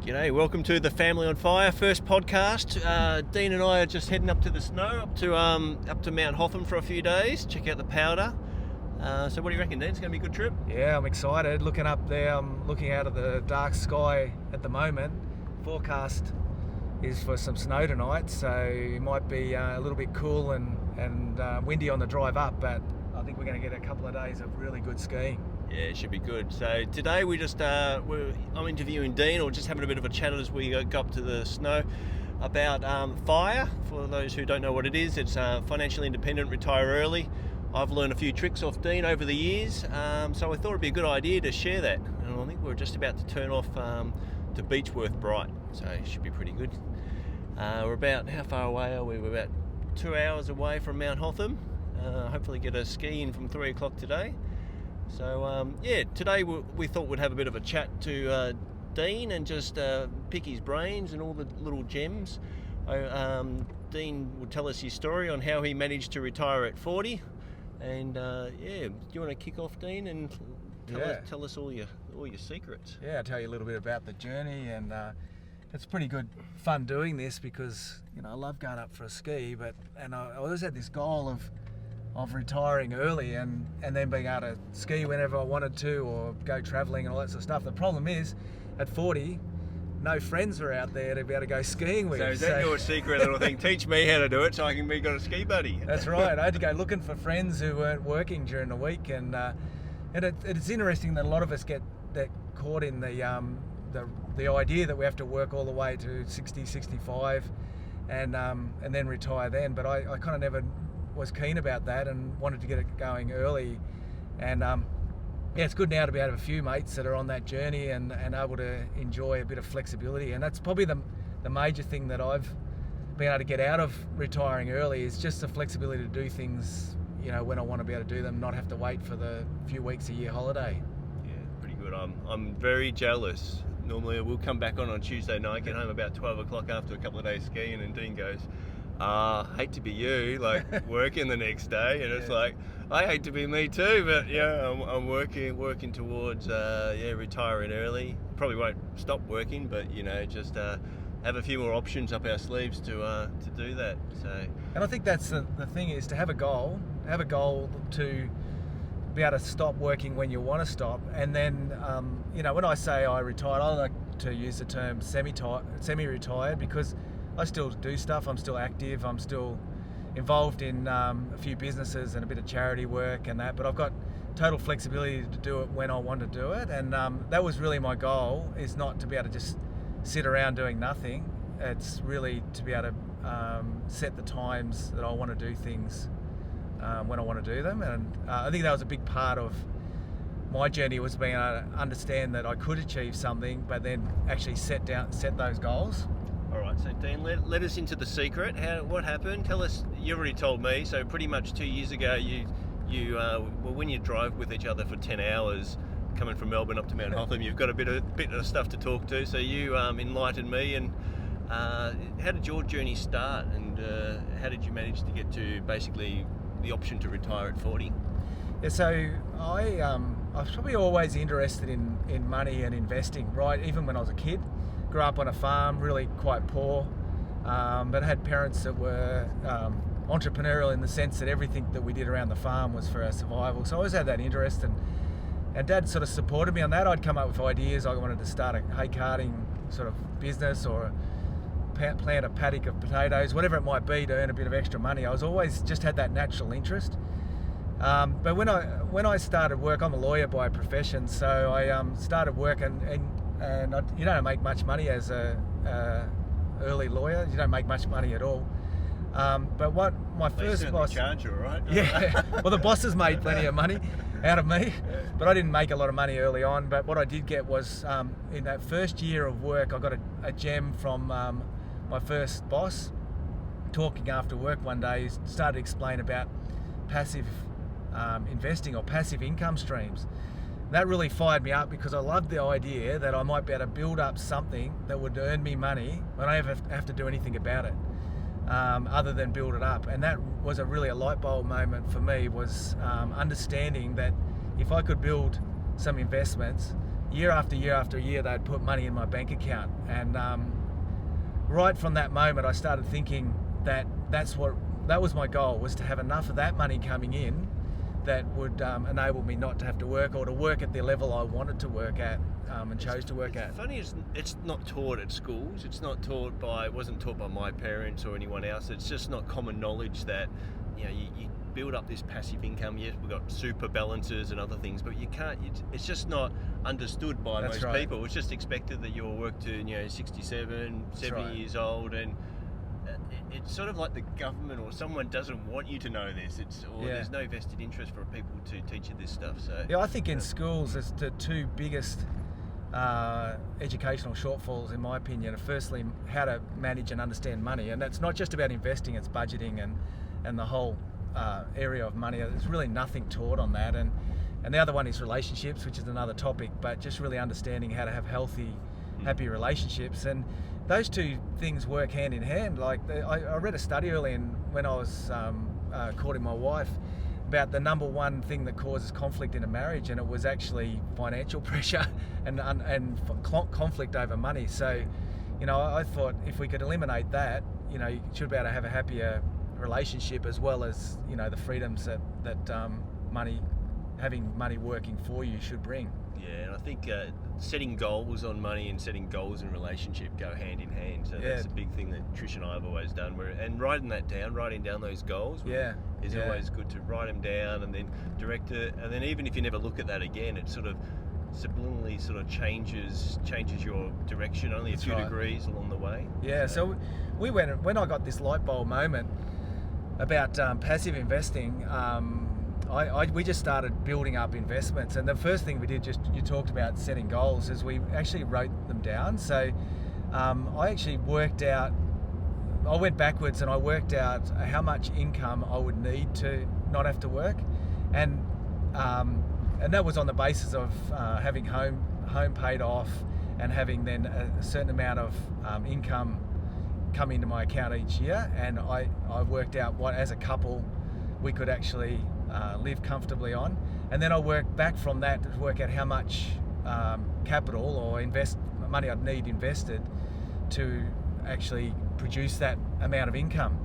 G'day, welcome to the Family on Fire first podcast. Dean and I are just heading up to the snow, up to Mount Hotham for a few days. Check out the powder. So what do you reckon, Dean? It's going to be a good trip? Yeah, I'm excited. Looking up there, I'm looking out of the dark sky at the moment. Forecast is for some snow tonight, so it might be a little bit cool and windy on the drive up, but I think we're going to get a couple of days of really good skiing. Yeah, it should be good. So today I'm interviewing Dean, or just having a bit of a chat as we go up to the snow about FIRE. For those who don't know what it is, it's financially independent, retire early. I've learned a few tricks off Dean over the years, so I thought it'd be a good idea to share that. And I think we're just about to turn off to Beechworth Bright, so it should be pretty good. We're about, how far away are we? We're about 2 hours away from Mount Hotham. Hopefully get a ski in from 3 o'clock today. So today we thought we'd have a bit of a chat to Dean and just pick his brains and all the little gems. Dean will tell us his story on how he managed to retire at 40. And do you want to kick off, Dean, and tell us all your secrets? Yeah, I'll tell you a little bit about the journey, and it's pretty good fun doing this because I love going up for a ski, and I always had this goal of retiring early and then being able to ski whenever I wanted to or go travelling and all that sort of stuff. The problem is, at 40, no friends are out there to be able to go skiing with. So is that your secret little thing? Teach me how to do it so I can got a ski buddy. That's right. I had to go looking for friends who weren't working during the week, and it's interesting that a lot of us get caught in the idea that we have to work all the way to 60, 65 and then retire then. But I kind of never was keen about that and wanted to get it going early, and it's good now to be able to have a few mates that are on that journey and able to enjoy a bit of flexibility. And that's probably the major thing that I've been able to get out of retiring early, is just the flexibility to do things when I want to be able to do them, not have to wait for the few weeks a year holiday. Yeah, pretty good. I'm very jealous. Normally we'll come back on Tuesday night, get home about 12 o'clock after a couple of days skiing, and Dean goes, hate to be you, like working the next day, and it's like, I hate to be me too, but I'm working towards retiring early. Probably won't stop working, but just have a few more options up our sleeves to do that. So, and I think that's the thing, is to have a goal to be able to stop working when you want to stop. And then when I say I retired, I like to use the term semi-retired, because I still do stuff. I'm still active. I'm still involved in a few businesses and a bit of charity work and that, but I've got total flexibility to do it when I want to do it. And that was really my goal, is not to be able to just sit around doing nothing. It's really to be able to set the times that I want to do things when I want to do them. And I think that was a big part of my journey, was being able to understand that I could achieve something, but then actually set those goals. All right, so Dean, let us into the secret. What happened? Tell us. You already told me. So pretty much 2 years ago, when you drive with each other for 10 hours, coming from Melbourne up to Mount Hotham, you've got a bit of stuff to talk to. So you enlightened me. And how did your journey start? And how did you manage to get to basically the option to retire at 40? Yeah, so I was probably always interested in money and investing, right? Even when I was a kid. Grew up on a farm, really quite poor, but had parents that were entrepreneurial in the sense that everything that we did around the farm was for our survival. So I always had that interest, and Dad sort of supported me on that. I'd come up with ideas. I wanted to start a hay carting sort of business, or plant a paddock of potatoes, whatever it might be, to earn a bit of extra money. I was always just had that natural interest. But when I started work, I'm a lawyer by profession, so I started work and you don't make much money as a early lawyer. You don't make much money at all. But what my first boss charge you, right? Yeah. Well, the bosses made plenty of money out of me, but I didn't make a lot of money early on. But what I did get was, in that first year of work, I got a gem from my first boss. Talking after work one day, he started to explain about passive investing, or passive income streams. That really fired me up, because I loved the idea that I might be able to build up something that would earn me money when I never have to do anything about it, other than build it up. And that was a light bulb moment for me, was understanding that if I could build some investments, year after year after year, they'd put money in my bank account. And right from that moment, I started thinking that that was my goal, was to have enough of that money coming in that would enable me not to have to work, or to work at the level I wanted to work at and chose to work at. It's funny, it's not taught at schools. It wasn't taught by my parents or anyone else. It's just not common knowledge that, you build up this passive income. Yes, we've got super balances and other things, but you can't. It's just not understood by most people. It's just expected that you'll work to 67, 70 years old, and it's sort of like the government or someone doesn't want you to know this. There's no vested interest for people to teach you this stuff. So I think in schools, it's the two biggest educational shortfalls, in my opinion. Firstly, how to manage and understand money, and that's not just about investing; it's budgeting and the whole area of money. There's really nothing taught on that, and the other one is relationships, which is another topic. But just really understanding how to have healthy, happy relationships, and those two things work hand in hand. Like I read a study early when I was courting my wife about the number one thing that causes conflict in a marriage, and it was actually financial pressure and conflict over money. So, I thought if we could eliminate that, you should be able to have a happier relationship, as well as the freedoms that having money working for you should bring. Yeah, and I think setting goals on money and setting goals in relationship go hand in hand. So that's a big thing that Trish and I have always done. And writing down those goals is always good, to write them down and then direct it. And then even if you never look at that again, it sort of subliminally changes your direction only a few degrees along the way. Yeah, so when I got this light bulb moment about passive investing, we just started building up investments, and the first thing we did, you talked about setting goals, is we actually wrote them down. So I actually I went backwards and I worked out how much income I would need to not have to work, and that was on the basis of having home paid off and having then a certain amount of income come into my account each year. And I worked out what, as a couple, we could actually live comfortably on, and then I worked back from that to work out how much capital or money I'd need invested to actually produce that amount of income.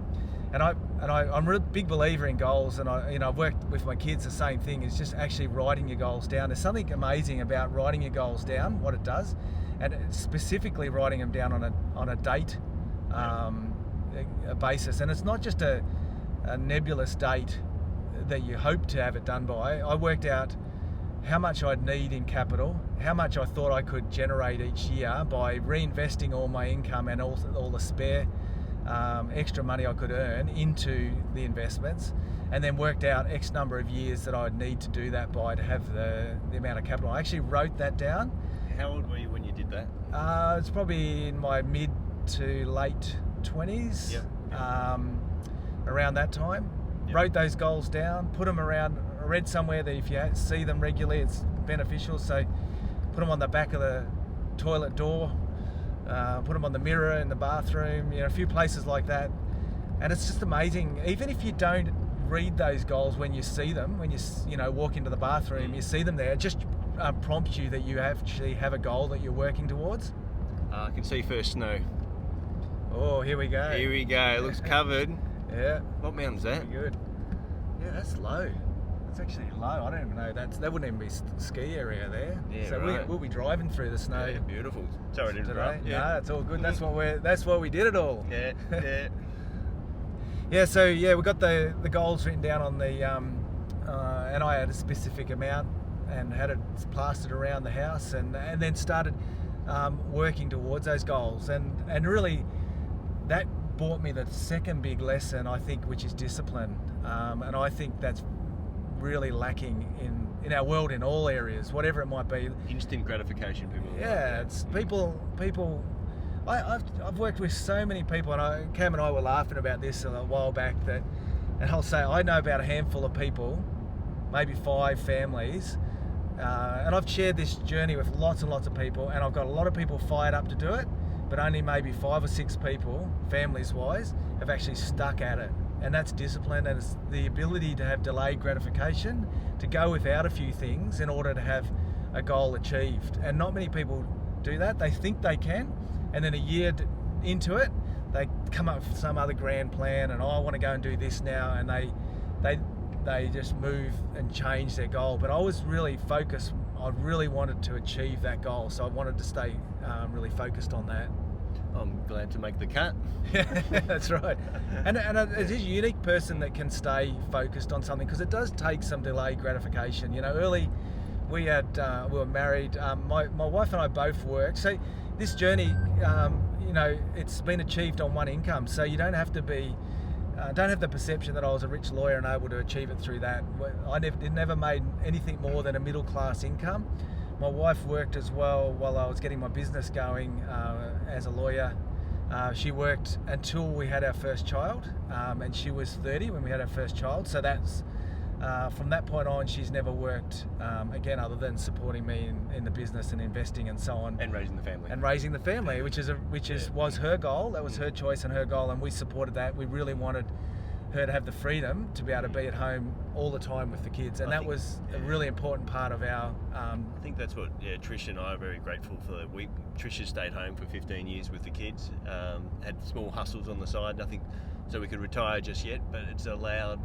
And I'm a real big believer in goals, and I've worked with my kids. The same thing is just actually writing your goals down. There's something amazing about writing your goals down, what it does, and specifically writing them down on a date a basis. And it's not just a nebulous date that you hope to have it done by. I worked out how much I'd need in capital, how much I thought I could generate each year by reinvesting all my income and all the spare extra money I could earn into the investments, and then worked out X number of years that I'd need to do that by to have the amount of capital. I actually wrote that down. How old were you when you did that? It's probably in my mid to late 20s, around that time. Wrote those goals down, put them around. I read somewhere that if you see them regularly, it's beneficial. So put them on the back of the toilet door, put them on the mirror in the bathroom, a few places like that. And it's just amazing. Even if you don't read those goals when you see them, when you walk into the bathroom, you see them there, it just prompts you that you actually have a goal that you're working towards. I can see first snow. Oh, here we go. Here we go. It looks covered. Yeah. What mountain's that? Pretty good. Yeah, that's low. That's actually low. I don't even know. That wouldn't even be ski area there. Yeah, so right. we'll be driving through the snow. Yeah, beautiful. Sorry to interrupt. Yeah. No, it's all good. That's what we did it all. Yeah, yeah. Yeah. So we got the goals written down on the and I had a specific amount and had it plastered around the house, and then started working towards those goals, and really that brought me the second big lesson, I think, which is discipline. And I think that's really lacking in our world in all areas, whatever it might be. Instant gratification, people. Yeah, it's people. I've worked with so many people, and Cam and I were laughing about this a while back, and I'll say I know about a handful of people, maybe 5 families, and I've shared this journey with lots and lots of people, and I've got a lot of people fired up to do it, but only maybe 5 or 6 people, families-wise, have actually stuck at it. And that's discipline, and it's the ability to have delayed gratification, to go without a few things in order to have a goal achieved. And not many people do that. They think they can, and then a year into it, they come up with some other grand plan, and I want to go and do this now, and they just move and change their goal. But I was really focused. I really wanted to achieve that goal, so I wanted to stay really focused on that. I'm glad to make the cut. That's right. And it's a unique person that can stay focused on something, because it does take some delayed gratification. You know, early we were married. My wife and I both worked. So this journey, you know, it's been achieved on one income. So you don't have to be, don't have the perception that I was a rich lawyer and able to achieve it through that. I never made anything more than a middle class income. My wife worked as well while I was getting my business going as a lawyer. She worked until we had our first child, and she was 30 when we had our first child. So that's from that point on, she's never worked again, other than supporting me in the business and investing and so on. And raising the family. And raising the family, which was her goal. That was her choice and her goal, and we supported that. We really wanted her to have the freedom to be able to be at home all the time with the kids, and that was a really important part of our I think that's what Trish and I are very grateful for. Trish has stayed home for 15 years with the kids, had small hustles on the side, nothing so we could retire just yet, but it's allowed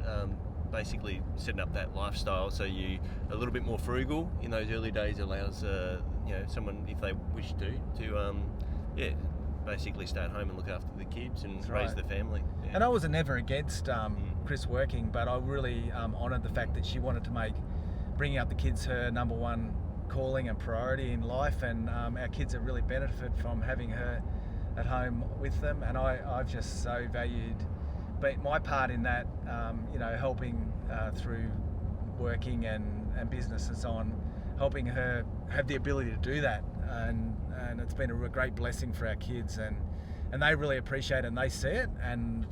basically setting up that lifestyle, so you a little bit more frugal in those early days allows you know, someone, if they wish to basically stay at home and look after the kids and raise the family. Yeah. And I was never against Chris working, but I really honoured the fact that she wanted to make bringing up the kids her number one calling and priority in life, and our kids have really benefited from having her at home with them, and I've just so valued my part in that, you know, helping through working and business and so on, helping her have the ability to do that, and it's been a great blessing for our kids, and they really appreciate it and they see it, and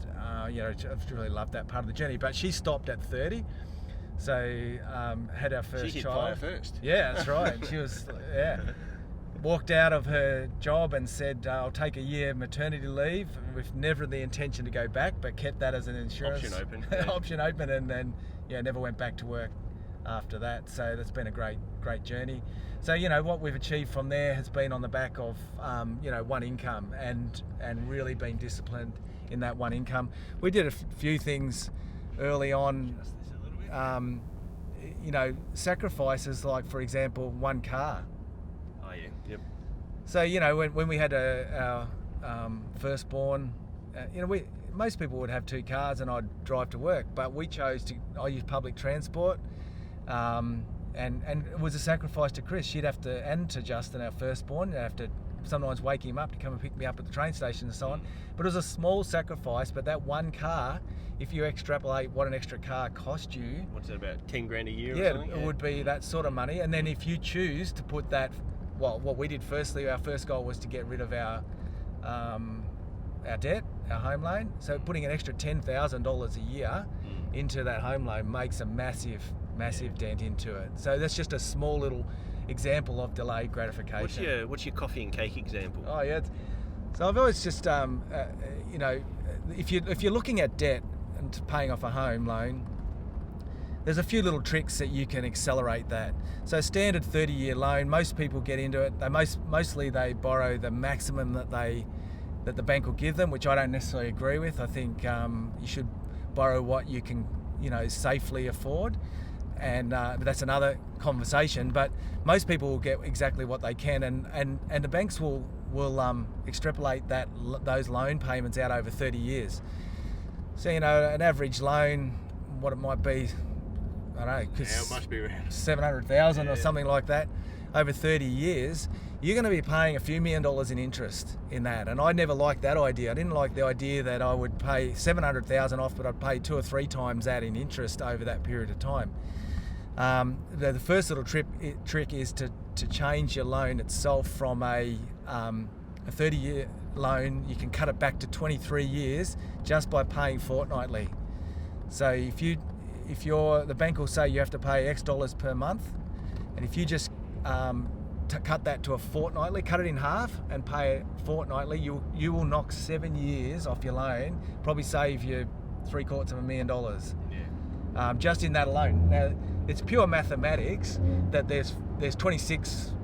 you know, I've really loved that part of the journey. But she stopped at 30, so had our first she hit child. FIRE first. Yeah, that's right. She was walked out of her job and said, I'll take a year maternity leave, with never the intention to go back, but kept that as an insurance option open, and then never went back to work after that. So that's been a great journey. So, you know, what we've achieved from there has been on the back of you know, one income, and really being disciplined in that one income. We did a few things early on, you know, sacrifices, like, for example, one car. Oh yeah, yep. So, you know, when we had our firstborn, you know, most people would have two cars and I'd drive to work, but we chose I use public transport, and it was a sacrifice to Chris. She'd have to, and to Justin, our firstborn, have to sometimes wake him up to come and pick me up at the train station and so on. But it was a small sacrifice, but that one car, if you extrapolate what an extra car cost you, what's that, about 10 grand a year? Yeah, or something? it would be that sort of money. And then if you choose to put that, well, what we did firstly, our first goal was to get rid of our debt, our home loan. So putting an extra $10,000 a year into that home loan makes a massive dent into it. So that's just a small little example of delayed gratification. What's your coffee and cake example? Oh yeah, so I've always just you know, if you're looking at debt and paying off a home loan, there's a few little tricks that you can accelerate that. So standard 30-year loan, most people get into it. They mostly borrow the maximum that the bank will give them, which I don't necessarily agree with. I think you should borrow what you can, you know, safely afford, and but that's another conversation. But most people will get exactly what they can, and the banks will extrapolate those loan payments out over 30 years. So, you know, an average loan, what it might be, I don't know, it must be around 700,000 or something like that over 30 years. You're going to be paying a few $1 million in interest in that, and I never liked that idea. I didn't like the idea that I would pay 700,000 off, but I'd pay 2 or 3 times that in interest over that period of time. The first little trick is to change your loan itself from a 30-year loan. You can cut it back to 23 years just by paying fortnightly. So if the bank will say you have to pay X dollars per month, and if you just cut that to a fortnightly, cut it in half and pay it fortnightly, you will knock 7 years off your loan, probably save you $750,000. Yeah. Just in that alone. Now, it's pure mathematics that there's 26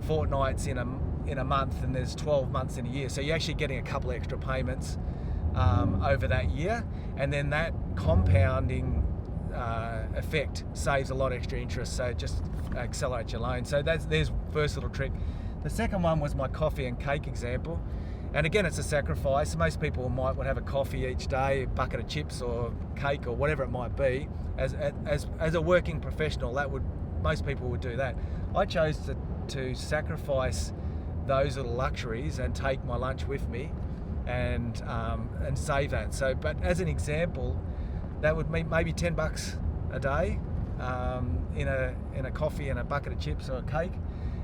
fortnights in a month, and there's 12 months in a year. So you're actually getting a couple extra payments over that year, and then that compounding effect saves a lot of extra interest. So just accelerate your loan. So there's first little trick. The second one was my coffee and cake example. And again, it's a sacrifice. Most people would have a coffee each day, a bucket of chips or cake or whatever it might be. As a working professional, most people would do that. I chose to sacrifice those little luxuries and take my lunch with me, and save that. So, but as an example, that would mean maybe $10 a day in a coffee and a bucket of chips or a cake.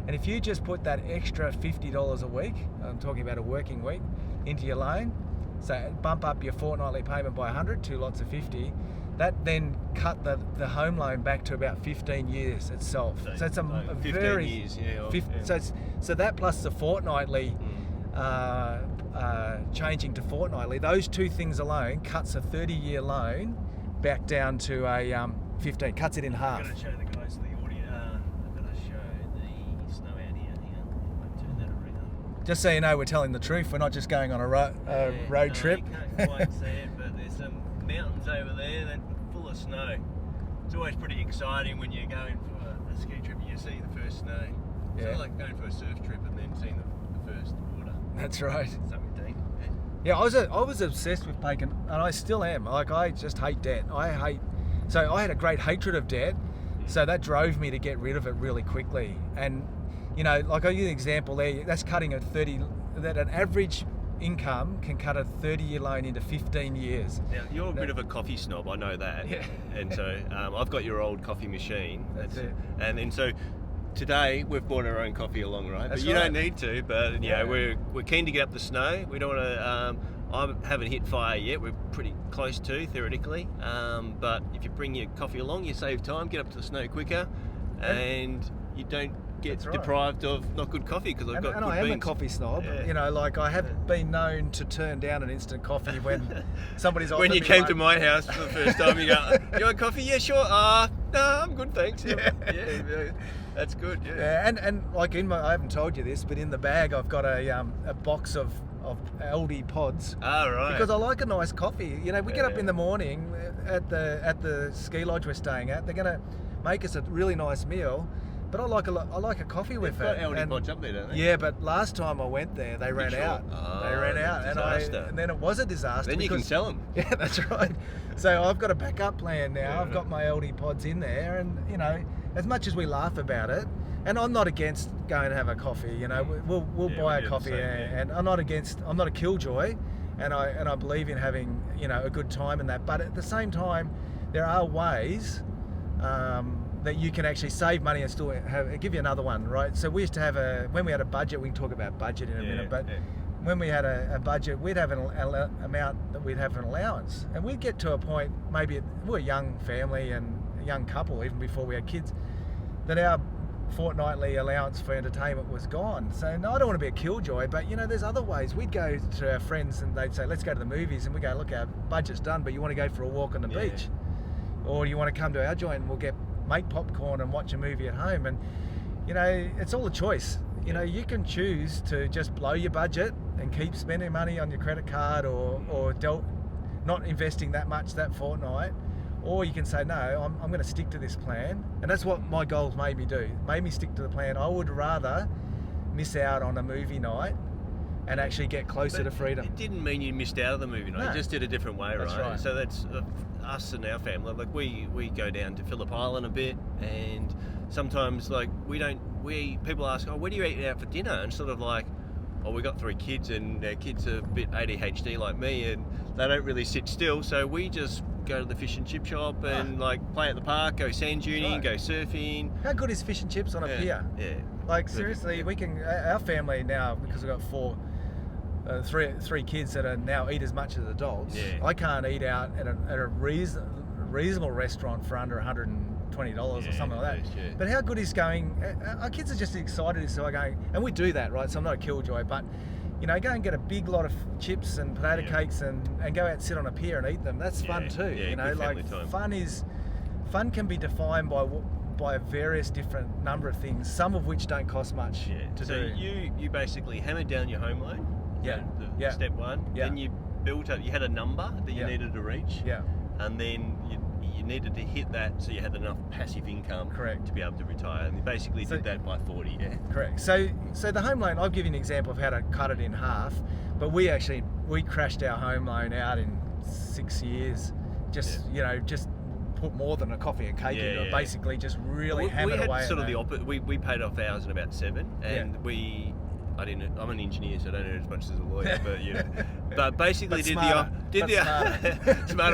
And if you just put that extra $50 a week, I'm talking about a working week, into your loan, so bump up your fortnightly payment by 100, 2 lots of 50, that then cut the home loan back to about 15 years itself. So it's a 15 very years, yeah. So that plus the fortnightly changing to fortnightly, those two things alone cuts a 30-year loan back down to a 15, cuts it in half. I'm going to show the guys the audio. I'm going to show the snow out here. Hang on, I might turn that around. Just so you know, we're telling the truth. We're not just going on a road trip. You can't quite see it, but there's some mountains over there that are full of snow. It's always pretty exciting when you're going for a ski trip and you see the first snow. It's sort of like going for a surf trip and then seeing the first water. That's right. 17. Yeah, I was obsessed with bacon, and I still am. Like, I just hate debt. So I had a great hatred of debt, so that drove me to get rid of it really quickly. And, you know, like I use an example there, that's cutting that an average income can cut a 30-year loan into 15 years. Now, you're a bit of a coffee snob, I know that. Yeah. And so I've got your old coffee machine. That's it. And then so today we've brought our own coffee along, right? That's but you right. don't need to, but yeah, we're keen to get up the snow. We don't want to, I haven't hit fire yet. We're pretty close to, theoretically. But if you bring your coffee along, you save time, get up to the snow quicker, and you don't get deprived of not good coffee because I've got good I am beans. a coffee snob. Yeah. You know, like I have been known to turn down an instant coffee when somebody's offered when you me came one. to my house for the first time, you go, "You want coffee? Yeah, sure. No, I'm good, thanks." Yeah, that's good. Yeah. And like I haven't told you this, but in the bag I've got a box of LD pods. Right. Because I like a nice coffee. You know, we get up in the morning at the ski lodge we're staying at. They're going to make us a really nice meal, but I like a coffee with it. They've got LD pods up there, don't they? Yeah, but last time I went there, they ran out. They ran out, and then it was a disaster. Then you can sell them. Yeah, that's right. So I've got a backup plan now. Yeah. I've got my LD pods in there, and you know, as much as we laugh about it, and I'm not against going to have a coffee. You know, we'll buy a coffee, and I'm not a killjoy, and I believe in having, you know, a good time in that. But at the same time, there are ways that you can actually save money and still give you another one, right? So we used to have when we had a budget. We can talk about budget in a minute, but. When we had a budget, we'd have an amount that we'd have an allowance, and we'd get to a point, maybe we're a young family and a young couple, even before we had kids, that our fortnightly allowance for entertainment was gone. So no, I don't want to be a killjoy, but you know, there's other ways. We'd go to our friends and they'd say, let's go to the movies, and we go, look, our budget's done, but you want to go for a walk on the beach, or you want to come to our joint and we'll make popcorn and watch a movie at home. And you know, it's all a choice. You know, you can choose to just blow your budget and keep spending money on your credit card, or not investing that much that fortnight, or you can say, no, I'm going to stick to this plan. And that's what my goals made me do. Made me stick to the plan. I would rather miss out on a movie night and actually get closer to freedom. It didn't mean you missed out of the movie night. No. You just did a different way, that's right? So that's us and our family. Like we go down to Phillip Island a bit, and sometimes like people ask, oh, where do you eat out for dinner? And sort of like, oh, we got 3 kids and our kids are a bit ADHD like me, and they don't really sit still. So we just go to the fish and chip shop and like play at the park, go sand duning, go surfing. How good is fish and chips on a pier? Yeah. Like seriously, we can. Our family now, because we've got three kids that are now eat as much as adults. Yeah. I can't eat out at a reasonable restaurant for under $120 or something like that. Yeah. But how good is going? Our kids are just excited to start going, and we do that, right? So I'm not a killjoy, but you know, go and get a big lot of chips and potato cakes and go out and sit on a pier and eat them. That's fun too. Yeah, you know, like time. fun fun can be defined by various different number of things, some of which don't cost much to do. So you basically hammered down your home loan. Step one. Yeah. Then you built up. You had a number that you needed to reach. Yeah. And then you needed to hit that, so you had enough passive income. Correct. To be able to retire. And you basically did that by 40. Yeah. Correct. So the home loan, I'll give you an example of how to cut it in half. But we crashed our home loan out in 6 years. Just put more than a coffee and cake into it. Basically, just really hammered away. We had sort of the opposite. We paid off ours in about 7, and I'm an engineer, so I don't earn as much as a lawyer, but but basically smarter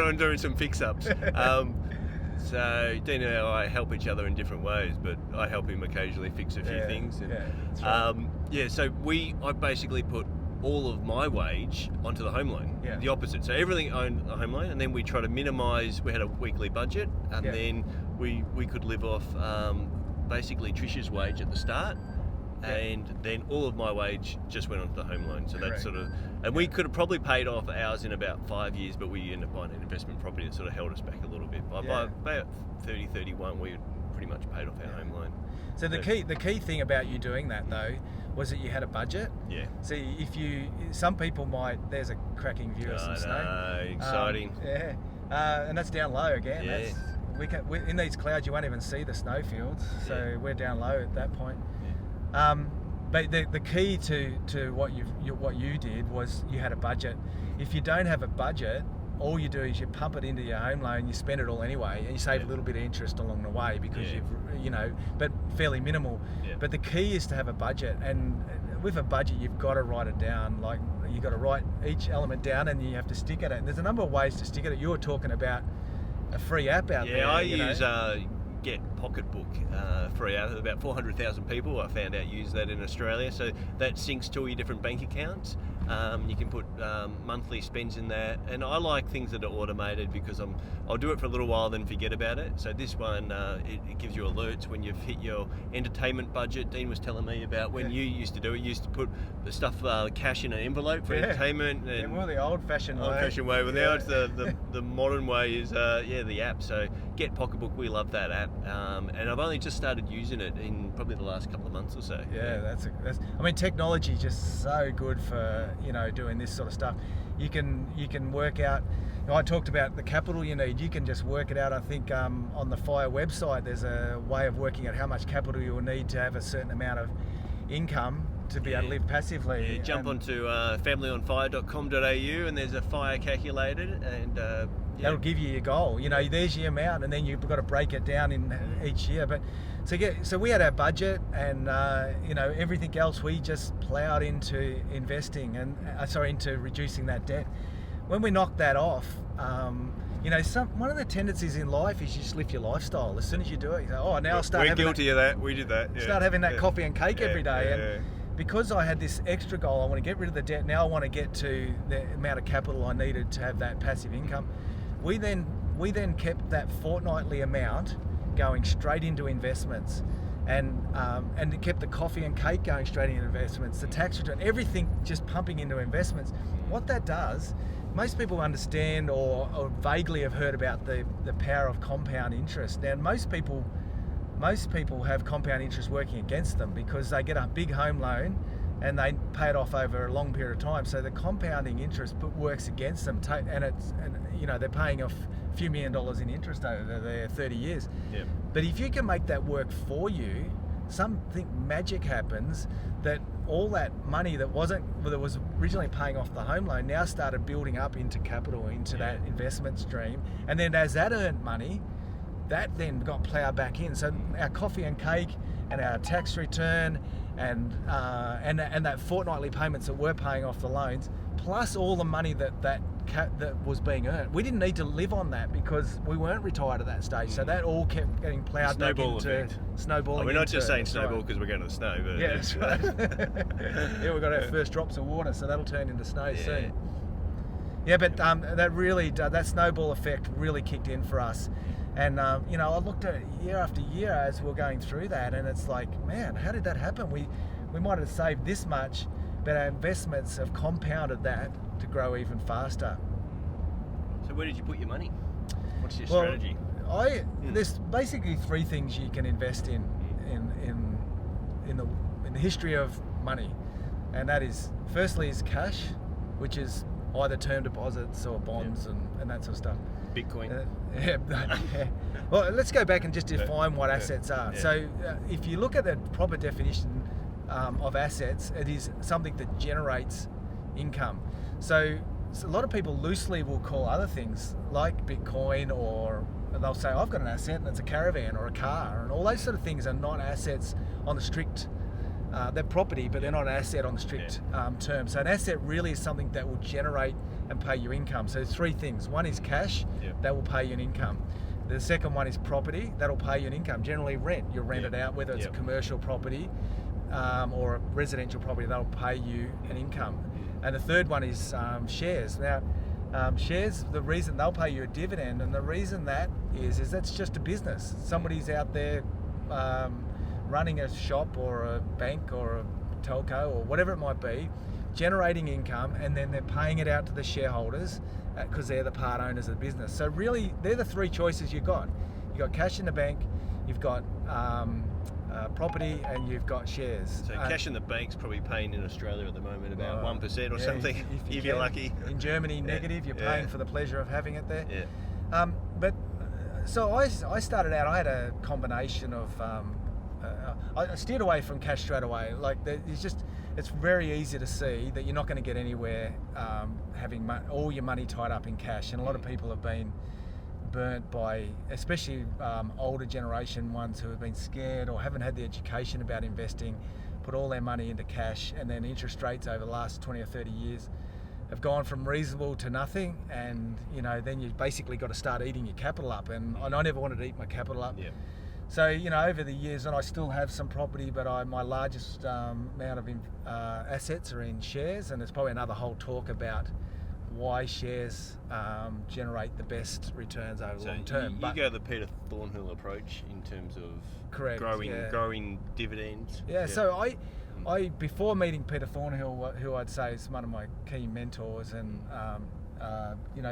on doing some fix-ups. So Dean and I help each other in different ways, but I help him occasionally fix a few things. And, that's right. So I basically put all of my wage onto the home loan. Yeah. The opposite. So everything owned a home loan, and then we try to minimise. We had a weekly budget, and then we could live off basically Trish's wage at the start. And then all of my wage just went onto the home loan. So that's sort of, and we could have probably paid off ours in about 5 years, but we ended up buying an investment property that sort of held us back a little bit. By about 30, 31, we had pretty much paid off our home loan. So the key thing about you doing that though was that you had a budget. Yeah. So some people there's a cracking view of some snow. Exciting. And that's down low again. Yeah. In these clouds you won't even see the snowfields. So we're down low at that point. But the key to what you did was you had a budget. If you don't have a budget, all you do is you pump it into your home loan, you spend it all anyway, and you save a little bit of interest along the way because but fairly minimal. Yeah. But the key is to have a budget, and with a budget you've got to write it down. Like you've got to write each element down, and you have to stick at it. And there's a number of ways to stick at it. You were talking about a free app out there. Yeah, I use Get Pocketbook free app. About 400,000 people I found out use that in Australia. So that syncs to all your different bank accounts. You can put monthly spends in that, and I like things that are automated because I'll do it for a little while then forget about it. So this one it gives you alerts when you've hit your entertainment budget. Dean was telling me about when you used to do it. You used to put the stuff cash in an envelope for entertainment. And more the old-fashioned way. But now it's the modern way is the app. So Get Pocketbook, we love that app, and I've only just started using it in probably the last couple of months or so. That's technology is just so good for doing this sort of stuff. You can work out. I talked about the capital you need. You can just work it out. I think on the FIRE website there's a way of working out how much capital you will need to have a certain amount of income to be able to live passively. Jump onto FamilyOnFIRE.com.au and there's a FIRE calculator, and that'll give you your goal. There's your amount, and then you've got to break it down in each year. But so we had our budget, and everything else we just ploughed into investing and into reducing that debt. When we knocked that off, one of the tendencies in life is you just lift your lifestyle. As soon as you do it, you say, "Oh, now I'll start." We're guilty of that. We did that. Yeah. Start having that coffee and cake every day, and because I had this extra goal, I want to get rid of the debt. Now I want to get to the amount of capital I needed to have that passive income. We then kept that fortnightly amount going straight into investments, and it kept the coffee and cake going straight into investments, the tax return, everything just pumping into investments. What that does, most people understand or vaguely have heard about the power of compound interest. Now most people have compound interest working against them because they get a big home loan and they pay it off over a long period of time. So the compounding interest works against them, and they're paying off a few $1 million in interest over their 30 years. Yeah. But if you can make that work for you, something magic happens that all that money that was originally paying off the home loan now started building up into capital, into that investment stream, and then as that earned money, that then got ploughed back in. So our coffee and cake and our tax return and that fortnightly payments that we're paying off the loans, plus all the money that was being earned. We didn't need to live on that because we weren't retired at that stage. So that all kept getting ploughed back into snowballing. We're not just saying snowball because we're going to the snow. But that's right. We've got our first drops of water, so that'll turn into snow soon. Yeah, but that snowball effect really kicked in for us. And I looked at it year after year as we're going through that, and it's like, man, how did that happen? We might have saved this much, but our investments have compounded that to grow even faster. So where did you put your money? What's your strategy? there's basically three things you can invest in the history of money, and that is, firstly is cash, which is either term deposits or bonds and that sort of stuff. Bitcoin. Yeah. Well, let's go back and just define what assets are. Yeah. So if you look at the proper definition of assets, it is something that generates income. So a lot of people loosely will call other things like Bitcoin, or they'll say, I've got an asset and it's a caravan or a car, and all those sort of things are not assets on the strict, they're property, but they're not an asset on the strict term. So an asset really is something that will generate and pay you income. So there's three things. One is cash, that will pay you an income. The second one is property, that'll pay you an income. Generally rent, you rent it out, whether it's a commercial property or a residential property, that'll pay you an income. And the third one is shares. Now, shares, the reason they'll pay you a dividend, and the reason that is that's just a business. Somebody's out there running a shop or a bank or a telco or whatever it might be, generating income, and then they're paying it out to the shareholders because they're the part owners of the business. So really, they're the three choices you've got. You've got cash in the bank, you've got property, and you've got shares. So cash in the bank's probably paying in Australia at the moment about 1% or something, if you're lucky. In Germany, negative. You're paying for the pleasure of having it there. Yeah. So I started out, I had a combination of, I steered away from cash straight away. Like, it's very easy to see that you're not going to get anywhere having all your money tied up in cash. And a lot of people have been burnt by, especially older generation ones who have been scared or haven't had the education about investing, put all their money into cash, and then interest rates over the last 20 or 30 years have gone from reasonable to nothing, and then you basically got to start eating your capital up, and I never wanted to eat my capital up. So over the years, and I still have some property, but my largest amount of assets are in shares, and there's probably another whole talk about why shares generate the best returns over the long term. You go the Peter Thornhill approach in terms of growing dividends. So I before meeting Peter Thornhill, who I'd say is one of my key mentors, and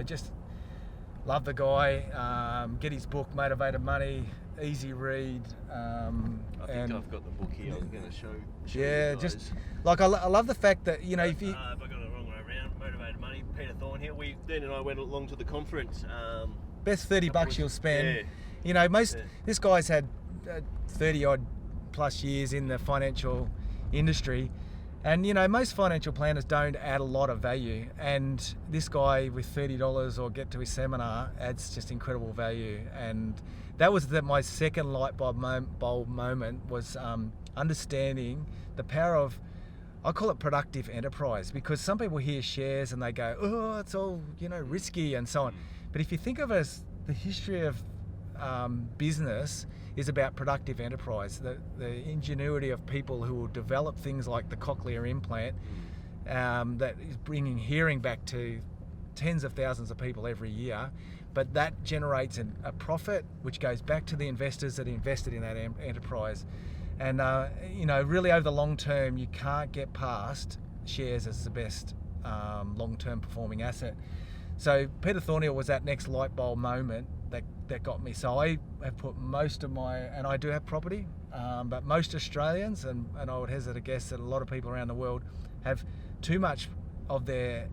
just love the guy. Get his book, Motivated Money, easy read. I think I've got the book here. I was going to show yeah, you guys. just like I love the fact that if you. If I got it the wrong way around, Motivated Money, Peter Thornhill. Dan and I went along to the conference. Best $30 you'll spend. This guy's had 30 odd plus years in the financial industry, and most financial planners don't add a lot of value, and this guy with $30 or get to his seminar adds just incredible value. And that was my second light bulb moment was understanding the power of, I call it productive enterprise, because some people hear shares and they go, oh, it's all risky and so on. But if you think of it as the history of business is about productive enterprise, the ingenuity of people who will develop things like the cochlear implant that is bringing hearing back to tens of thousands of people every year, but that generates a profit which goes back to the investors that invested in that enterprise. And really over the long term, you can't get past shares as the best long-term performing asset. So Peter Thornhill was that next light bulb moment that got me. So I have put most of and I do have property, but most Australians, and I would hazard a guess that a lot of people around the world have too much of their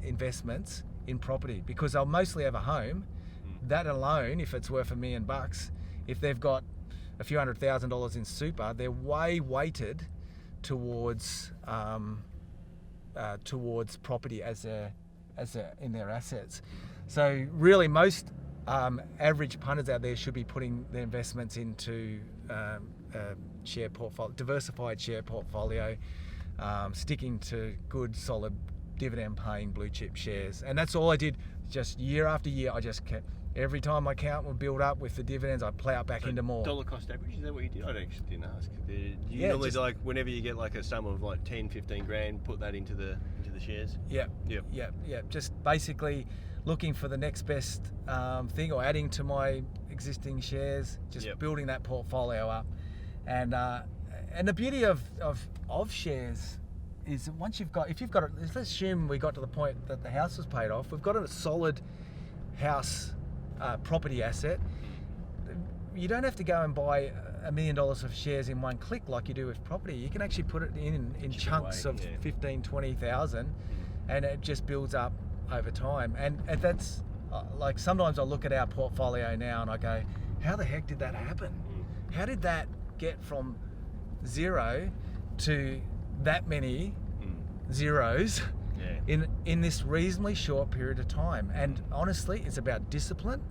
investments in property, because they'll mostly have a home. That alone, if it's worth $1 million, if they've got a few $100,000 in super, they're way weighted towards property as in their assets. So really, most average punters out there should be putting their investments into share portfolio, diversified share portfolio, sticking to good, solid, dividend-paying blue chip shares. And that's all I did. Just year after year, I just kept. Every time my account would build up with the dividends, I'd plough back into more. Dollar cost average, is that what you did? I actually didn't ask. You normally like whenever you get like a sum of like 10, 15 grand, put that into the shares? Yep. Just basically looking for the next best thing, or adding to my existing shares, just building that portfolio up. And the beauty of shares is if you've got it, let's assume we got to the point that the house was paid off, we've got a solid house property asset, you don't have to go and buy $1 million of shares in one click like you do with property. You can actually put it in chunks of 15, 20,000, and it just builds up over time. And that's like, sometimes I look at our portfolio now and I go, how the heck did that happen? How did that get from zero to that many zeros in this reasonably short period of time? And honestly, it's about discipline,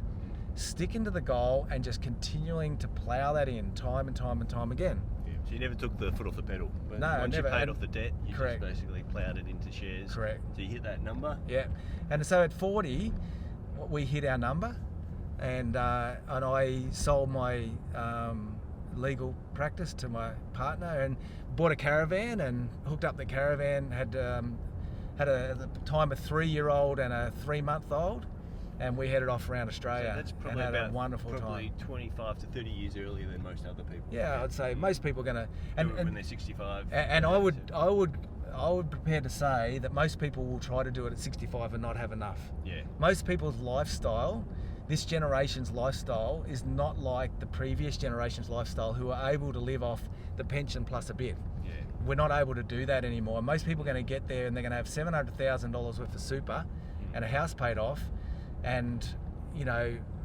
sticking to the goal, and just continuing to plow that in time and time and time again. So you never took the foot off the pedal? No, once never. you paid off the debt, you Correct. just basically ploughed it into shares. Correct. So you hit that number? Yeah. And so at 40, we hit our number, and I sold my legal practice to my partner and bought a caravan and hooked up the caravan. Had at the time a 3-year-old and a 3-month-old, and we headed off around Australia. So that's probably and had about a wonderful probably time. 25 to 30 years earlier than most other people. Yeah, I'd say most people are going to, when they're 65. And I would prepare to say that most people will try to do it at 65 and not have enough. Yeah. Most people's lifestyle, this generation's lifestyle, is not like the previous generation's lifestyle, who are able to live off the pension plus a bit. Yeah. We're not able to do that anymore. Most people are going to get there and they're going to have $700,000 worth of super and a house paid off, and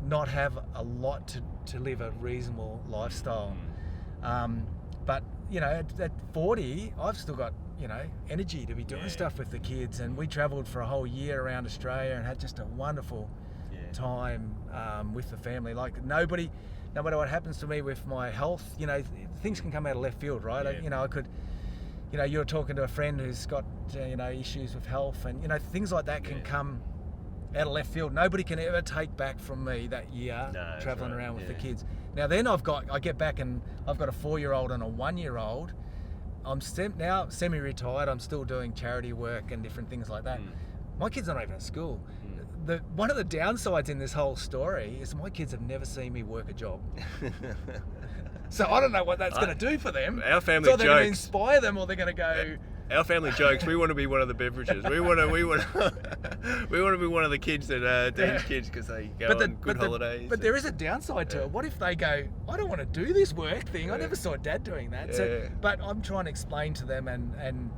not have a lot to live a reasonable lifestyle. But at 40, I've still got energy to be doing stuff with the kids, and we travelled for a whole year around Australia and had just a wonderful time with the family. Like, no matter what happens to me with my health, things can come out of left field, right? Yeah. I could, you're talking to a friend who's got issues with health, and things like that can come out of left field. Nobody can ever take back from me that year traveling around with the kids. Now then I get back and I've got a 4-year-old and a 1-year-old. I'm now semi-retired. I'm still doing charity work and different things like that. My kids are not even at school. One of the downsides in this whole story is my kids have never seen me work a job. So I don't know what that's going to do for them. Our family so they're going to jokes. inspire them, or they're going to go. Our family jokes. We want to be one of the beverages. We want to be one of the kids that Dean's kids, because they go on good holidays. But there is a downside to it. What if they go, I don't want to do this work thing. I never saw Dad doing that. Yeah. So, but I'm trying to explain to them and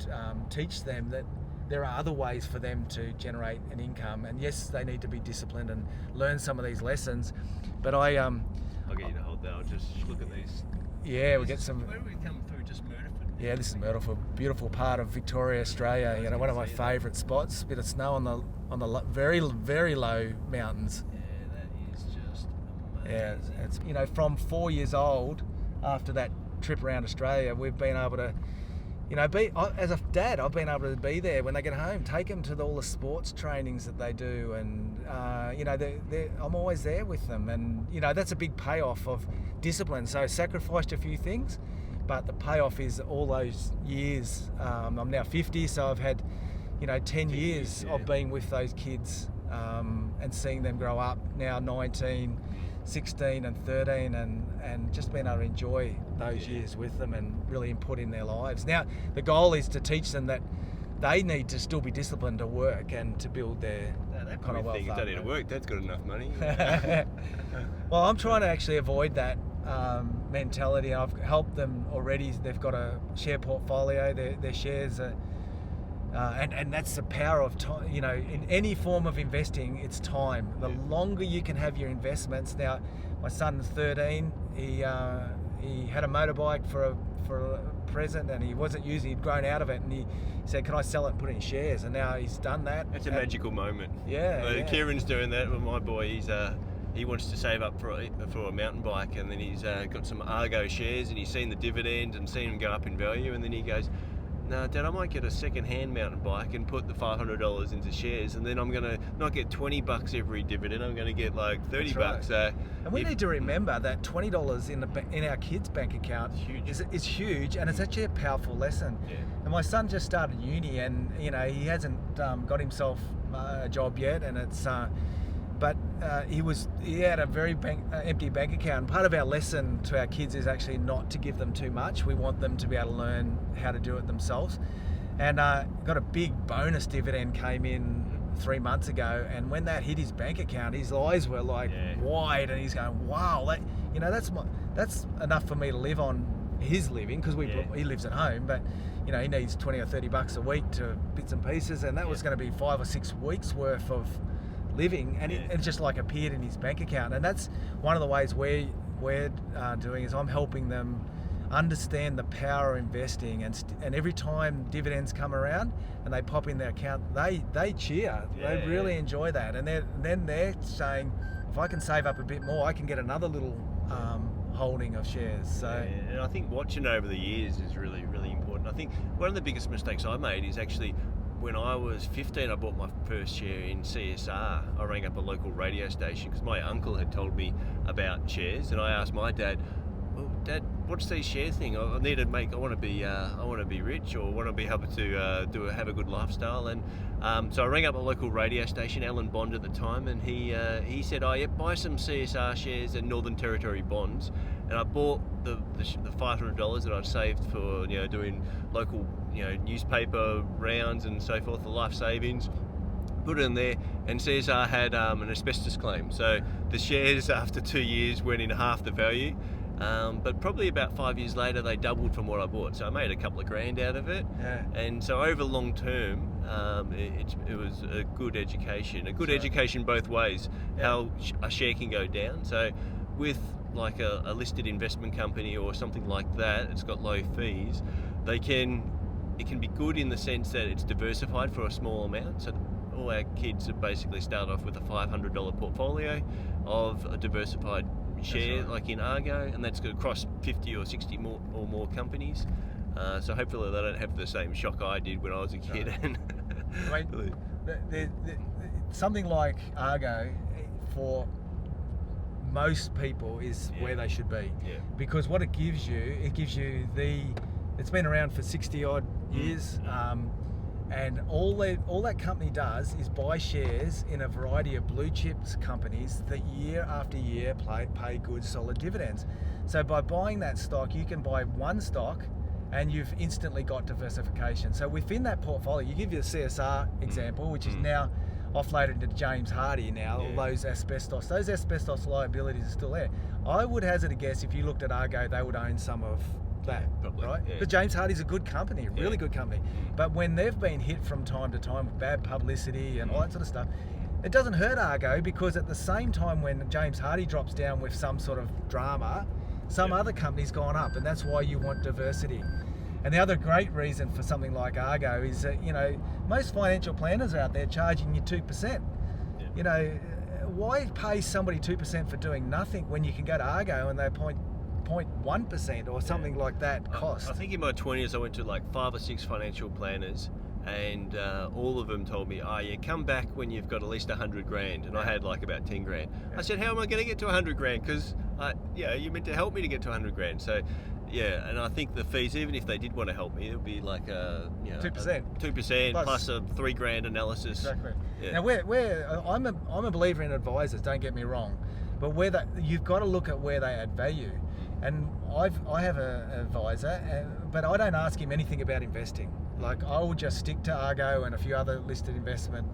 teach them that there are other ways for them to generate an income. And yes, they need to be disciplined and learn some of these lessons. But I'll get you to hold that. I'll just look at these. Yeah, we get some. Where do we come through? Just Murderford. Yeah, this is Myrtleford, beautiful part of Victoria, Australia. One of my favourite spots. A bit of snow on the very, very low mountains. Yeah, that is just amazing. Yeah, it's from 4 years old, after that trip around Australia, we've been able to, as a dad, I've been able to be there when they get home, take them to all the sports trainings that they do, and I'm always there with them, and that's a big payoff of discipline. So I sacrificed a few things, but the payoff is all those years. I'm now 50, so I've had 10 years of being with those kids and seeing them grow up, now 19, 16 and 13, and just being able to enjoy those years with them and really input in their lives. Now the goal is to teach them that they need to still be disciplined to work and to build their kind of wealth. You don't need to work. Dad's got enough money. Well, I'm trying to actually avoid that mentality. I've helped them already. They've got a share portfolio. Their shares are, and that's the power of time. In any form of investing, it's time. The longer you can have your investments. Now, my son's 13. He had a motorbike for a present, and he wasn't using. He'd grown out of it, and he said, "Can I sell it and put it in shares?" And now he's done that. That's a magical moment. Yeah. Kieran's doing that with my boy. He wants to save up for a mountain bike, and then he's got some Argo shares, and he's seen the dividend and seen them go up in value, and then he goes, "No, Dad, I might get a second-hand mountain bike and put the $500 into shares, and then I'm going to not get $20 every dividend. I'm going to get like $30." And we need to remember that $20 in our kids' bank account is huge, and it's actually a powerful lesson. Yeah. And my son just started uni, and he hasn't got himself a job yet, and it's. But he had a very empty bank account. And part of our lesson to our kids is actually not to give them too much. We want them to be able to learn how to do it themselves. And got a big bonus dividend came in 3 months ago, and when that hit his bank account, his eyes were like wide, and he's going, "Wow, that's enough for me to live on his living," because he lives at home, but he needs $20 or $30 a week to bits and pieces, and that was going to be 5 or 6 weeks worth of living, and it just like appeared in his bank account. And that's one of the ways we're doing is I'm helping them understand the power of investing, and every time dividends come around and they pop in their account, they cheer. They really enjoy that, and then they're saying, if I can save up a bit more, I can get another little holding of shares. So and I think watching over the years is really, really important. I think one of the biggest mistakes I made is actually when I was 15, I bought my first share in CSR. I rang up a local radio station because my uncle had told me about shares, and I asked my dad, "Well, Dad, what's these share thing? I want to be rich, or want to be able to have a good lifestyle." And so I rang up a local radio station, Alan Bond at the time, and he said, "Oh, yeah, buy some CSR shares and Northern Territory bonds." And I bought the $500 that I'd saved for doing local newspaper rounds and so forth, the life savings. Put it in there, and CSR had an asbestos claim, so the shares after 2 years went in half the value. But probably about 5 years later, they doubled from what I bought. So I made a couple of grand out of it. Yeah. And so over long term, it was a good education. Education both ways. How a share can go down. So with like a listed investment company or something like that, it's got low fees. It can be good in the sense that it's diversified for a small amount. So all our kids have basically started off with a $500 portfolio of a diversified share, like in Argo, and that's going to cross 50 or 60 or more companies. So hopefully they don't have the same shock I did when I was a kid. Something like Argo for most people is where they should be, because what it gives you it's been around for 60 odd years, and all that company does is buy shares in a variety of blue chips companies that year after year pay good solid dividends. So by buying that stock, you can buy one stock and you've instantly got diversification. So within that portfolio, you give you the CSR example, which is now offloaded to James Hardie now, all those asbestos liabilities are still there. I would hazard a guess, if you looked at Argo, they would own some of that, right? But James Hardie's a good company, really good company. But when they've been hit from time to time with bad publicity and all that sort of stuff, it doesn't hurt Argo, because at the same time when James Hardie drops down with some sort of drama, some other company's gone up, and that's why you want diversity. And the other great reason for something like Argo is that, most financial planners are out there charging you 2%. Why pay somebody 2% for doing nothing when you can go to Argo and they're 0.1% or something like that cost? I think in my 20s I went to like 5 or 6 financial planners, and all of them told me, come back when you've got at least 100 grand, and I had like about 10 grand. I said, how am I going to get to 100 grand? Because you're meant to help me to get to 100 grand. So and I think the fees, even if they did want to help me, it would be like 2% plus a 3 grand analysis. Exactly. Now I'm a believer in advisors, don't get me wrong, but you've got to look at where they add value. And I have an advisor, but I don't ask him anything about investing. Like, I will just stick to Argo and a few other listed investment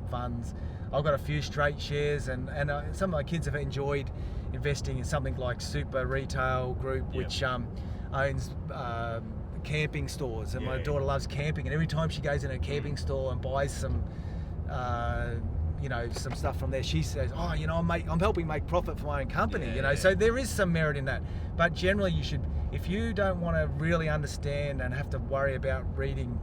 funds. I've got a few straight shares, and some of my kids have enjoyed investing in something like Super Retail Group, which owns camping stores, and my daughter loves camping, and every time she goes in a camping store and buys some some stuff from there, she says, I'm helping make profit for my own company. So there is some merit in that, but generally you should, if you don't want to really understand and have to worry about reading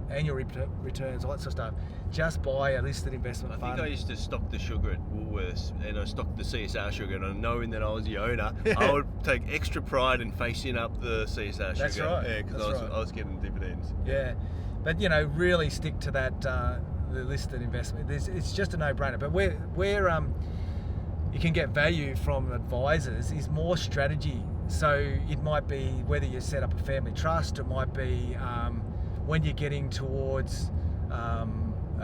annual returns, all that sort of stuff, just buy a listed investment fund. I think I used to stock the sugar at Woolworths, and I stocked the CSR sugar, and knowing that I was the owner, I would take extra pride in facing up the CSR sugar. That's right. Yeah, because I was getting dividends. Yeah, but really stick to that the listed investment. It's just a no-brainer. But where you can get value from advisors is more strategy. So it might be whether you set up a family trust, it might be when you're getting towards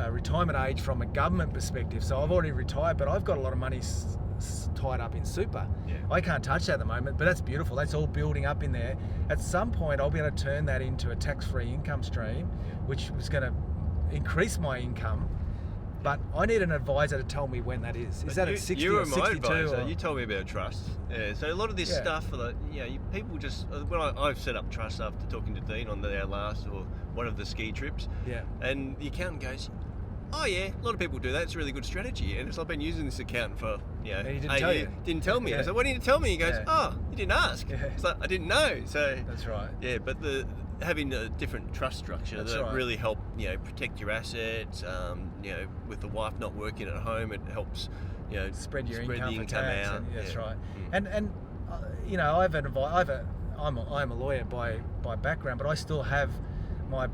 retirement age from a government perspective. So I've already retired, but I've got a lot of money tied up in super. I can't touch that at the moment, but that's beautiful. That's all building up in there. At some point, I'll be able to turn that into a tax-free income stream, which was going to increase my income But I need an advisor to tell me when that is. Is that at 60 you or were my 62? advisor. Or? You told me about trusts. Yeah. So a lot of this stuff, people just when I've set up trusts after talking to Dean on our last or one of the ski trips. Yeah. And the accountant goes, "Oh yeah, a lot of people do that. It's a really good strategy." And I've been using this accountant for he didn't 8 tell years. you. Didn't tell me. Yeah. I said, "Why didn't you tell me?" He goes, Yeah. "Oh, you didn't ask." Yeah. It's like I didn't know. So That's right. yeah, but having a different trust structure That's that right. really help protect your assets. With the wife not working at home, it helps Spread your the income for tax. out. That's right. Mm. And I'm a lawyer by background, but I still have my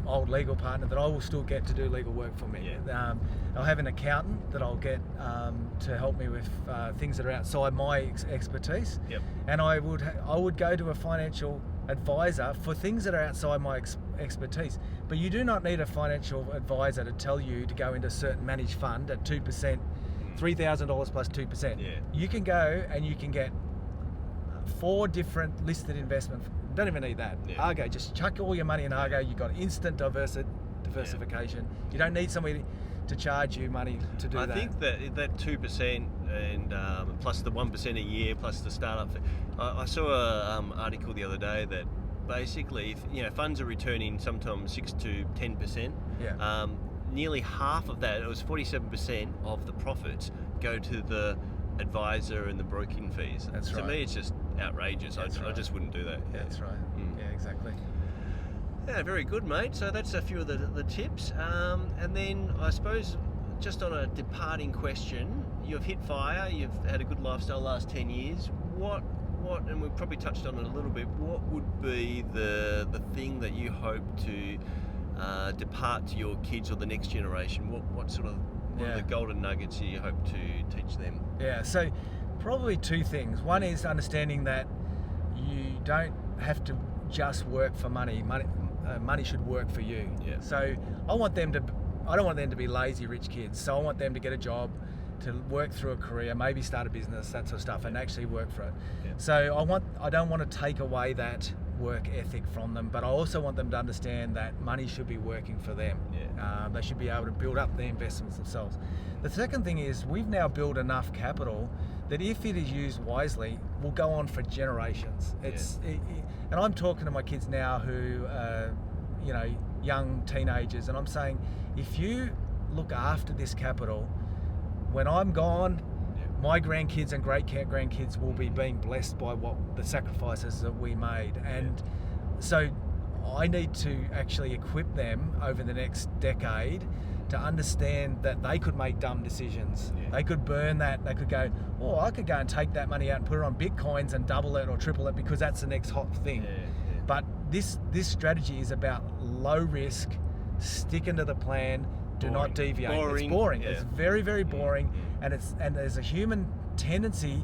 old legal partner that I will still get to do legal work for me. Yeah. I'll have an accountant that I'll get to help me with things that are outside my expertise. Yep. And I would go to a financial advisor for things that are outside my expertise. But you do not need a financial advisor to tell you to go into a certain managed fund at 2%, $3,000 plus 2%. Yeah. You can go and you can get 4 different listed investment. Don't even need that. Yeah. Argo, just chuck all your money in Argo. You got instant diversification. You don't need somebody to charge you money to do that. I think that 2% and plus the 1% a year plus the startup. I saw a article the other day that basically, funds are returning sometimes 6 to 10%. Yeah. Nearly half of that, it was 47% of the profits go to the advisor and the broking fees. That's To right. me, it's just outrageous. I just wouldn't do that. Yeah, that's right. Yeah, exactly. Yeah, very good, mate. So that's a few of the tips. And then I suppose just on a departing question, you've hit FIRE, you've had a good lifestyle the last 10 years. What, and we've probably touched on it a little bit, what would be the thing that you hope to depart to your kids or the next generation? What are the golden nuggets you hope to teach them? Yeah, so probably 2 things. One is understanding that you don't have to just work for money. Money should work for you. Yeah. So I don't want them to be lazy rich kids. So I want them to get a job, to work through a career, maybe start a business, that sort of stuff, and actually work for it. Yeah. So I don't want to take away that work ethic from them, but I also want them to understand that money should be working for them. Yeah. They should be able to build up their investments themselves. The second thing is we've now built enough capital that if it is used wisely, will go on for generations. And I'm talking to my kids now who are, young teenagers, and I'm saying, if you look after this capital, when I'm gone, my grandkids and great grandkids will be being blessed by what the sacrifices that we made. And so I need to actually equip them over the next decade to understand that they could make dumb decisions. Yeah. They could burn that. They could go, I could go and take that money out and put it on Bitcoins and double it or triple it because that's the next hot thing. Yeah. But this strategy is about low risk, sticking to the plan, do not deviate. Boring. It's boring. Yeah. It's very, very boring. Yeah. And there's a human tendency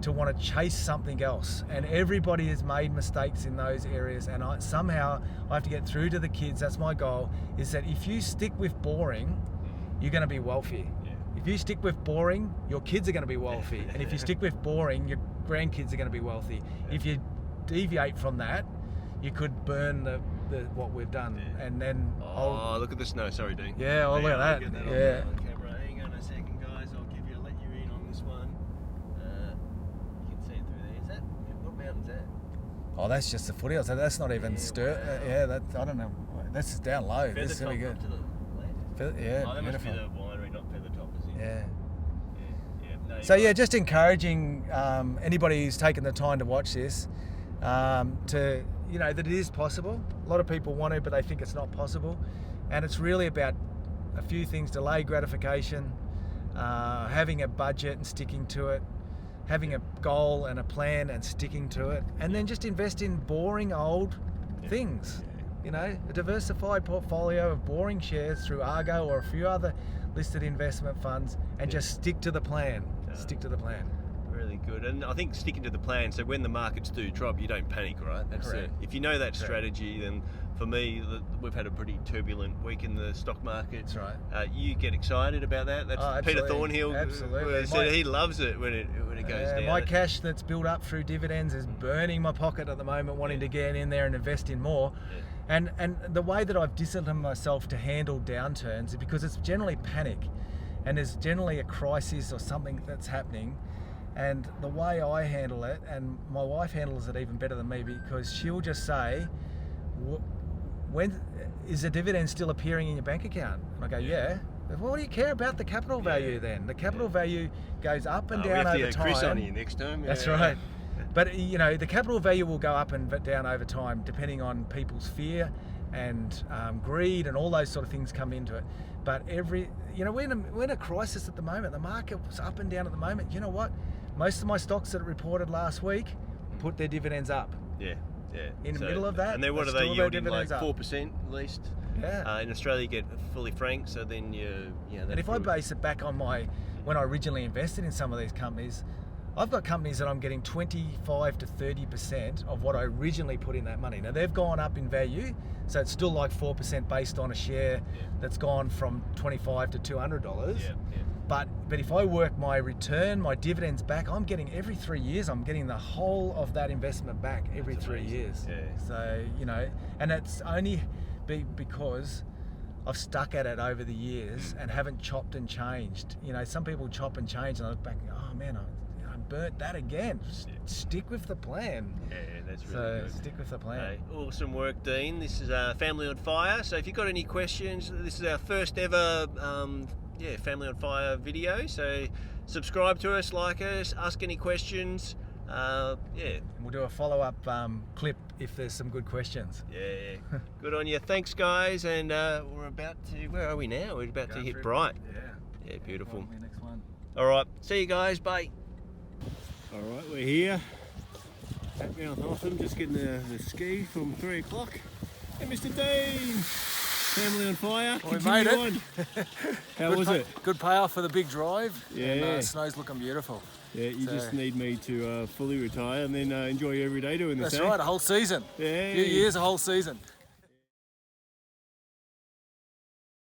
to want to chase something else. And everybody has made mistakes in those areas. And somehow I have to get through to the kids. That's my goal, is that if you stick with boring, you're going to be wealthy. Yeah. If you stick with boring, your kids are going to be wealthy. And if you stick with boring, your grandkids are going to be wealthy. Yeah. If you deviate from that, you could burn the what we've done. Yeah. And then Look at the snow. Sorry, Dean. yeah, look at that. I'll get Yeah. on camera. Hang on a second, guys. I'll let you in on this one. You can see it through there. Is that? What mountain's that? Oh, that's just the foothills. That's not even wow. I don't know. That's down low. This is really Feathertop good. up to the left. Yeah, Oh, that must be beautiful. the winery, not Feathertop, is it? Yeah. No, So yeah, just encouraging anybody who's taken the time to watch this to that it is possible. A lot of people want to, but they think it's not possible, and it's really about a few things: delayed gratification, having a budget and sticking to it, having a goal and a plan and sticking to it, and then just invest in boring old things. A diversified portfolio of boring shares through Argo or a few other listed investment funds, and just stick to the plan. Stick to the plan. Really good. And I think sticking to the plan, so when the markets do drop, you don't panic, right? That's Correct. it. If you know that strategy, then for me, we've had a pretty turbulent week in the stock market. That's right. You get excited about that? That's Peter Thornhill. Absolutely. Said he loves it when it goes down. My cash that's built up through dividends is burning my pocket at the moment, wanting to get in there and invest in more. Yeah. And the way that I've disciplined myself to handle downturns is because it's generally panic, and there's generally a crisis or something that's happening. And the way I handle it, and my wife handles it even better than me, because she'll just say, when is the dividend still appearing in your bank account? And I go, yeah. Well, what do you care about the capital value then? The capital value goes up and down over time. Chris on you next time. That's right. But the capital value will go up and down over time, depending on people's fear and greed, and all those sort of things come into it. But we're in a crisis at the moment. The market's up and down at the moment. You know what? Most of my stocks that reported last week put their dividends up. Yeah. In the middle of that, and then what are they yielding, like 4% at least? Yeah. In Australia, you get fully franked, so then And if I base it back on when I originally invested in some of these companies, I've got companies that I'm getting 25 to 30% of what I originally put in that money. Now they've gone up in value, so it's still like 4% based on a share that's gone from $25 to $200. Yeah. But if I work my return, my dividends back, I'm getting every 3 years, I'm getting the whole of that investment back every 3 years. Yeah. So, and it's only because I've stuck at it over the years and haven't chopped and changed. Some people chop and change, and I look back and go, oh man, I burnt that again. Stick with the plan. Yeah, that's really good. Stick with the plan. Hey, awesome work, Dean. This is Family on Fire. So if you've got any questions, this is our first ever Family on Fire video. So subscribe to us, like us, ask any questions. We'll do a follow-up clip if there's some good questions. Yeah. Good on you. Thanks, guys. And we're about to, where are we now? We're about to hit Bright. Yeah, beautiful. Next one. All right. See you guys. Bye. All right, we're here at Mount Hotham, just getting the ski from 3 o'clock. Hey, Mr. Dean! Family on Fire. Well, we made it. How was it? Good payoff for the big drive. Yeah. And snow's looking beautiful. Yeah, you just need me to fully retire and then enjoy every day doing this. That's right, a whole season. Yeah. A few years, a whole season.